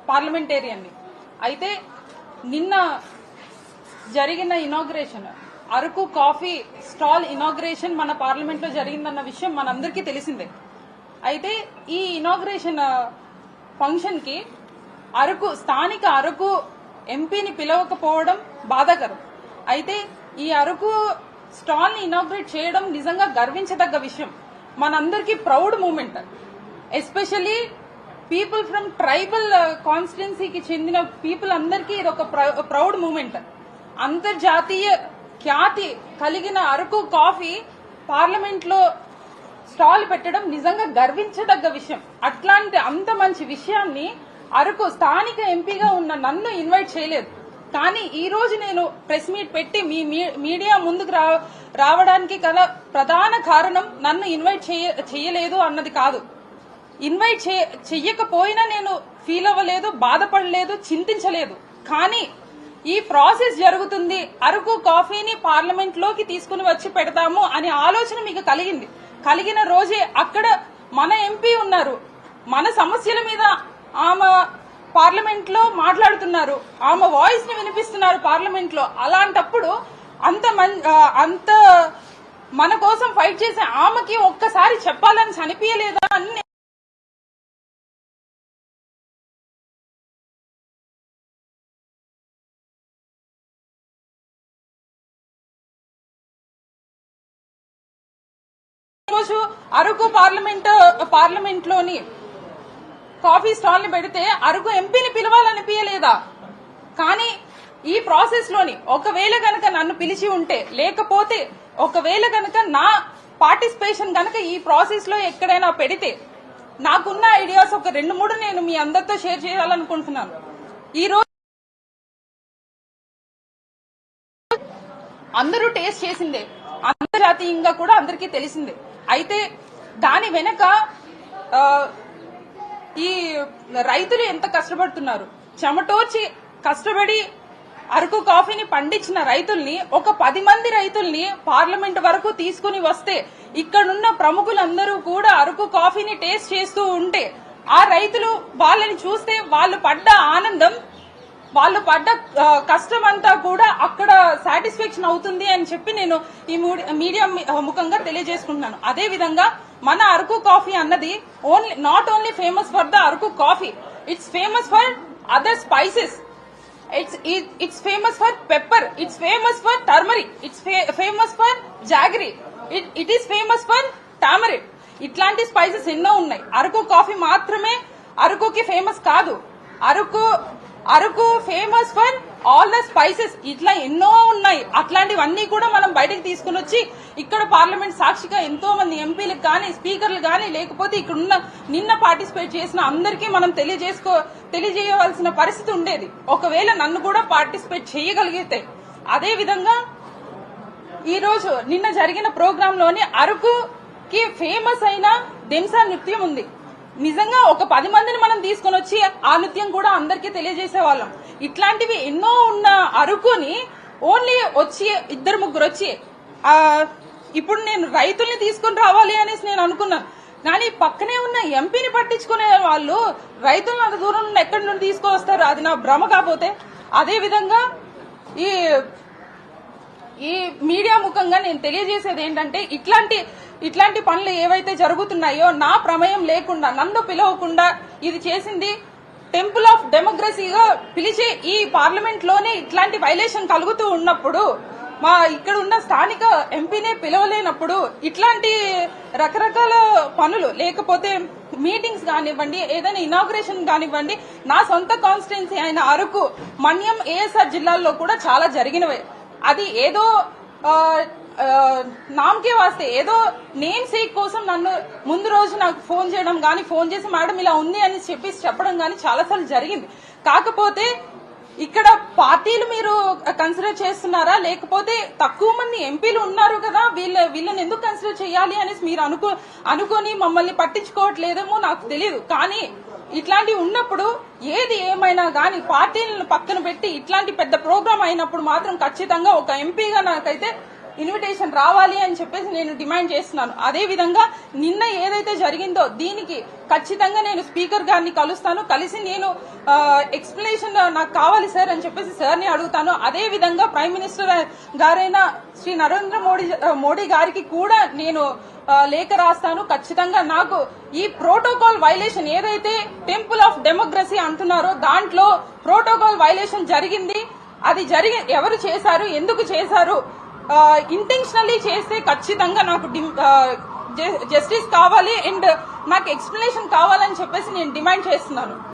పార్లమెంటేరియన్ని. అయితే నిన్న జరిగిన inauguration, Araku coffee stall inauguration మన పార్లమెంట్ లో జరిగిందన్న విషయం మనందరికీ తెలిసిందే. అయితే ఈ ఇనాగ్రేషన్ ఫంక్షన్ కి స్థానిక అరకు ఎంపీని పిలవకపోవడం బాధాకరం. అయితే ఈ అరకు స్టాల్ ని ఇనాగ్రేట్ చేయడం నిజంగా గర్వించదగ్గ విషయం, మనందరికీ proud moment. Especially people from tribal కాన్స్టిట్యున్సీకి చెందిన పీపుల్ అందరికీ ఇది ఒక ప్రౌడ్ మూమెంట్. అంతర్జాతీయ ఖ్యాతి కలిగిన అరకు కాఫీ పార్లమెంట్ లో స్టాల్ పెట్టడం నిజంగా గర్వించదగ్గ విషయం. అంత మంచి విషయాన్ని అరకు స్థానిక ఎంపీగా ఉన్న నన్ను ఇన్వైట్ చేయలేదు. కానీ ఈ రోజు నేను ప్రెస్ మీట్ పెట్టి మీ మీడియా ముందుకు రావడానికి గల ప్రధాన కారణం నన్ను ఇన్వైట్ చేయలేదు అన్నది కాదు. ఇన్వైట్ చెయ్యకపోయినా నేను ఫీల్ అవ్వలేదు, బాధపడలేదు, చింతించలేదు. కానీ ఈ ప్రాసెస్ జరుగుతుంది, అరకు కాఫీని పార్లమెంట్ లోకి తీసుకుని వచ్చి పెడతాము అనే ఆలోచన మీకు కలిగిన రోజే అక్కడ మన ఎంపీ ఉన్నారు, మన సమస్యల మీద ఆమె పార్లమెంట్ లో మాట్లాడుతున్నారు, ఆమె వాయిస్ ని వినిపిస్తున్నారు పార్లమెంట్ లో. అలాంటప్పుడు అంత మన కోసం ఫైట్ చేసే ఆమెకి ఒక్కసారి చెప్పాలని చనిపోయలేదా అని రోజు అరకు పార్లమెంట్ లోని కాఫీ స్టాల్ ని పెడితే అరకు ఎంపీని పిలవాలనిపించలేదా? కానీ ఈ ప్రాసెస్ లోని ఒకవేళ గనక నన్ను పిలిచి ఉంటే, లేకపోతే ఒకవేళ గనక నా పార్టిసిపేషన్ గనక ఈ ప్రాసెస్ లో ఎక్కడైనా పెడితే, నాకున్న ఐడియాస్ ఒక 2-3 నేను మీ అందరితో షేర్ చేయాలనుకుంటున్నాను. ఈ రోజు అందరూ టేస్ట్ చేసిందే, అంతర్జాతీయంగా కూడా అందరికీ తెలిసిందే. అయితే దాని వెనక ఈ రైతులు ఎంత కష్టపడుతున్నారు, చెమటోర్చి కష్టపడి అరకు కాఫీని పండించిన రైతుల్ని, ఒక 10 మంది రైతుల్ని పార్లమెంట్ వరకు తీసుకుని వస్తే, ఇక్కడున్న ప్రముఖులందరూ కూడా అరకు కాఫీని టేస్ట్ చేస్తూ ఉంటే, ఆ రైతులు వాళ్ళని చూస్తే వాళ్ళు పడ్డ ఆనందం, వాళ్ళు పడ్డ కష్టం అంతా కూడా అక్కడ సాటిస్ఫాక్షన్ అవుతుంది అని చెప్పి నేను ఈ మీడియా ముఖంగా తెలియజేసుకుంటున్నాను. అదే విధంగా మన అరకు కాఫీ అన్నది not only famous for the Araku coffee, it's famous for other spices, it's famous for pepper, it's famous for turmeric, it's famous for jaggery, it is famous for tamarind. ఇట్లాంటి స్పైసెస్ ఎన్నో ఉన్నాయి. Araku coffee మాత్రమే అరకుకి famous కాదు, Araku famous for all the spices. ఇట్లా ఎన్నో ఉన్నాయి. అట్లాంటివన్నీ కూడా మనం బయటకు తీసుకుని వచ్చి ఇక్కడ పార్లమెంట్ సాక్షిగా ఎంతో మంది ఎంపీలకు కానీ, స్పీకర్లు కానీ, లేకపోతే ఇక్కడ నిన్న పార్టిసిపేట్ చేసిన అందరికీ మనం తెలియజేయవలసిన పరిస్థితి ఉండేది, ఒకవేళ నన్ను కూడా పార్టిసిపేట్ చేయగలిగితే. అదే విధంగా ఈ రోజు నిన్న జరిగిన ప్రోగ్రామ్ లోని అరకుకి ఫేమస్ అయిన దెంసా నృత్యం ఉంది. నిజంగా ఒక 10 మందిని మనం తీసుకుని వచ్చి ఆ నృత్యం కూడా అందరికీ తెలియజేసేవాళ్ళం. ఇట్లాంటివి ఎన్నో ఉన్న అరకుని ఓన్లీ వచ్చి 2-3 వచ్చి ఇప్పుడు నేను రైతుల్ని తీసుకుని రావాలి అనేసి నేను అనుకున్నాను. కానీ పక్కనే ఉన్న ఎంపీని పట్టించుకునే వాళ్ళు రైతులను అంత దూరం నుండి ఎక్కడి నుండి తీసుకొస్తారు? అది నా భ్రమ కాకపోతే. అదే విధంగా ఈ మీడియా ముఖంగా నేను తెలియజేసేది ఏంటంటే, ఇట్లాంటి పనులు ఏవైతే జరుగుతున్నాయో నా ప్రమేయం లేకుండా, నన్ను పిలవకుండా ఇది చేసింది టెంపుల్ ఆఫ్ డెమోక్రసీగా పిలిచే ఈ పార్లమెంట్ లోనే ఇట్లాంటి వైలేషన్ కలుగుతూ ఉన్నప్పుడు, ఇక్కడ ఉన్న స్థానిక ఎంపీనే పిలవలేనప్పుడు, ఇట్లాంటి రకరకాల పనులు, లేకపోతే మీటింగ్స్ కానివ్వండి, ఏదైనా ఇనాగ్రేషన్ కానివ్వండి, నా సొంత కాన్స్టిట్యున్సీ అయిన అరకు, మన్యం, ఏఎస్ఆర్ జిల్లాల్లో కూడా చాలా జరిగినవే. అది ఏదో నామకే వాస్తే, ఏదో నేమ్ సేక్ కోసం నన్ను ముందు రోజు నాకు ఫోన్ చేయడం గానీ, ఫోన్ చేసి మేడం ఇలా ఉంది అని చెప్పడం గానీ చాలాసార్లు జరిగింది. కాకపోతే ఇక్కడ పార్టీలు మీరు కన్సిడర్ చేస్తున్నారా, లేకపోతే తక్కువ మంది ఎంపీలు ఉన్నారు కదా వీళ్ళని ఎందుకు కన్సిడర్ చేయాలి అనేసి మీరు అనుకొని మమ్మల్ని పట్టించుకోవట్లేదేమో నాకు తెలియదు. కానీ ఇట్లాంటివి ఉన్నప్పుడు ఏది ఏమైనా గానీ పార్టీలను పక్కన పెట్టి ఇట్లాంటి పెద్ద ప్రోగ్రామ్ అయినప్పుడు మాత్రం ఖచ్చితంగా ఒక ఎంపీగా నాకైతే ఇన్విటేషన్ రావాలి అని చెప్పేసి నేను డిమాండ్ చేస్తున్నాను. అదే విధంగా నిన్న ఏదైతే జరిగిందో దీనికి ఖచ్చితంగా నేను స్పీకర్ గారిని కలుస్తాను. కలిసి నేను ఎక్స్ప్లెనేషన్ నాకు కావాలి సార్ అని చెప్పేసి సార్ని అడుగుతాను. అదే విధంగా ప్రైమ్ మినిస్టర్ గారైన శ్రీ నరేంద్ర మోడీ గారికి కూడా నేను లేఖ రాస్తాను. ఖచ్చితంగా నాకు ఈ ప్రోటోకాల్ వైలేషన్ ఏదైతే టెంపుల్ ఆఫ్ డెమోక్రసీ అంటున్నారో దాంట్లో ప్రోటోకాల్ వైలేషన్ జరిగింది. అది ఎవరు చేశారు, ఎందుకు చేశారు, ఇంటెన్షనల్లీ చేస్తే ఖచ్చితంగా నాకు జస్టిస్ కావాలి అండ్ నాకు ఎక్స్ప్లెనేషన్ కావాలని చెప్పేసి నేను డిమాండ్ చేస్తున్నాను.